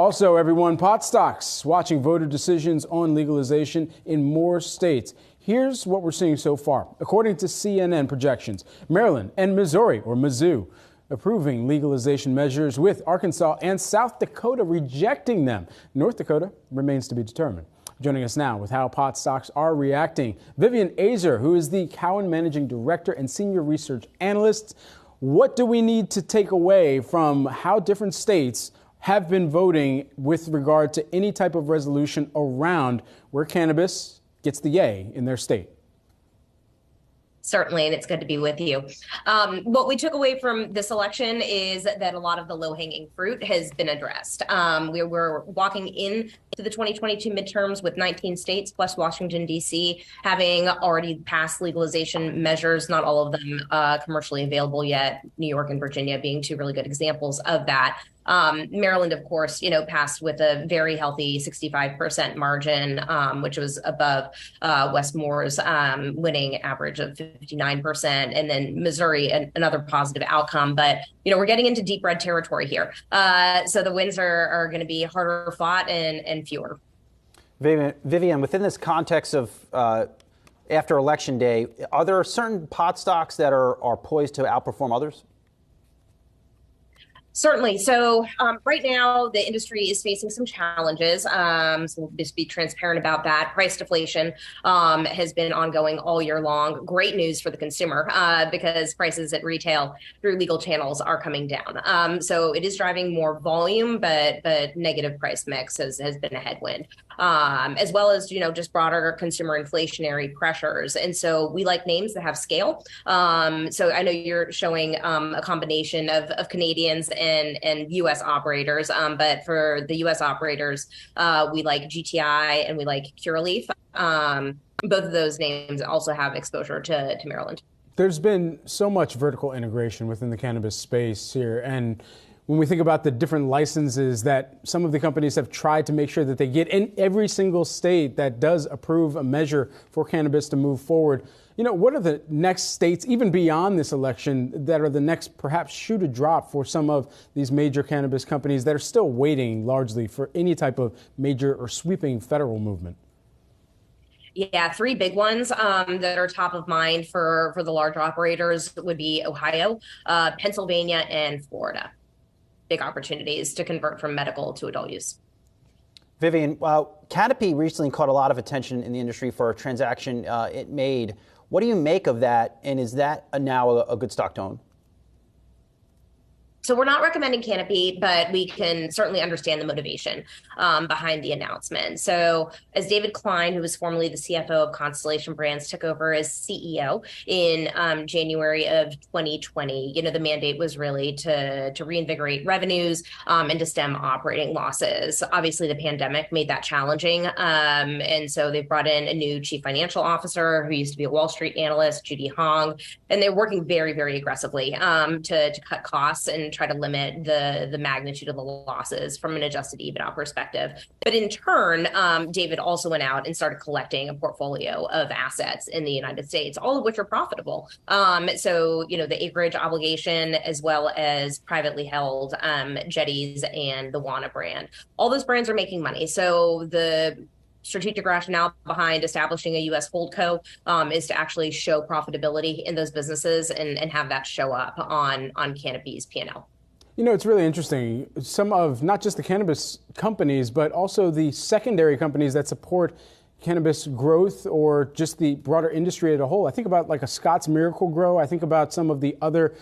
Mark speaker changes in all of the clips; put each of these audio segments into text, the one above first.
Speaker 1: Also, everyone, pot stocks watching voter decisions on legalization in more states. Here's what we're seeing so far. According to CNN projections, Maryland and Missouri, or Mizzou, approving legalization measures, with Arkansas and South Dakota rejecting them. North Dakota remains to be determined. Joining us now with how pot stocks are reacting, Vivien Azer, who is the Cowen Managing Director and Senior Research Analyst. What do we need to take away from how different states have been voting with regard to any type of resolution around where cannabis gets the yay in their state?
Speaker 2: Certainly, and it's good to be with you. What we took away from this election is that a lot of the low-hanging fruit has been addressed. We were walking into the 2022 midterms with 19 states plus Washington, D.C., having already passed legalization measures, not all of them commercially available yet, New York and Virginia being two really good examples of that. Maryland, of course, passed with a very healthy 65% margin, which was above Wes Moore's winning average of 59%. And then Missouri, another positive outcome. But, we're getting into deep red territory here. So the wins are going to be harder fought and fewer.
Speaker 3: Vivien, within this context of after Election Day, are there certain pot stocks that are poised to outperform others?
Speaker 2: Certainly. So right now, the industry is facing some challenges. So we'll just be transparent about that. Price deflation has been ongoing all year long. Great news for the consumer because prices at retail through legal channels are coming down. So it is driving more volume, but negative price mix has been a headwind, as well as, just broader consumer inflationary pressures. And so we like names that have scale. So I know you're showing a combination of Canadians and U.S. operators. But for the U.S. operators, we like GTI and we like Curaleaf. Both of those names also have exposure to Maryland.
Speaker 1: There's been so much vertical integration within the cannabis space here. And when we think about the different licenses that some of the companies have tried to make sure that they get in every single state that does approve a measure for cannabis to move forward, what are the next states, even beyond this election, that are the next perhaps shoe to drop for some of these major cannabis companies that are still waiting largely for any type of major or sweeping federal movement?
Speaker 2: Yeah, three big ones that are top of mind for the large operators would be Ohio, Pennsylvania, and Florida. Big opportunities to convert from medical to adult use.
Speaker 3: Vivien, Canopy recently caught a lot of attention in the industry for a transaction it made. What do you make of that, and is that now a good stock to own?
Speaker 2: So we're not recommending Canopy, but we can certainly understand the motivation behind the announcement. So as David Klein, who was formerly the CFO of Constellation Brands, took over as CEO in January of 2020, the mandate was really to reinvigorate revenues and to stem operating losses. Obviously, the pandemic made that challenging. And so they brought in a new chief financial officer who used to be a Wall Street analyst, Judy Hong, and they're working very, very aggressively to cut costs and try to limit the magnitude of the losses from an adjusted EBITDA perspective. But in turn, David also went out and started collecting a portfolio of assets in the United States, all of which are profitable. So, the acreage obligation, as well as privately held Jetties and the Wana brand. All those brands are making money. So the strategic rationale behind establishing a U.S. holdco is to actually show profitability in those businesses and have that show up on Canopy's P&L.
Speaker 1: It's really interesting. Some of not just the cannabis companies, but also the secondary companies that support cannabis growth or just the broader industry as a whole. I think about like a Scott's Miracle-Gro. I think about some of the other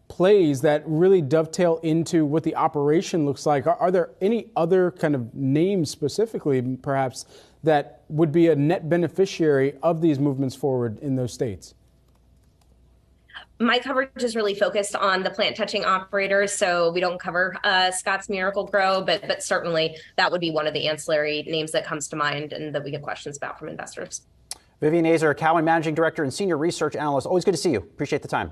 Speaker 1: plays that really dovetail into what the operation looks like. Are there any other kind of names specifically, perhaps, that would be a net beneficiary of these movements forward in those states?
Speaker 2: My coverage is really focused on the plant-touching operators, so we don't cover Scott's Miracle-Gro, but certainly that would be one of the ancillary names that comes to mind and that we get questions about from investors.
Speaker 3: Vivien Azer, Cowen Managing Director and Senior Research Analyst. Always good to see you. Appreciate the time.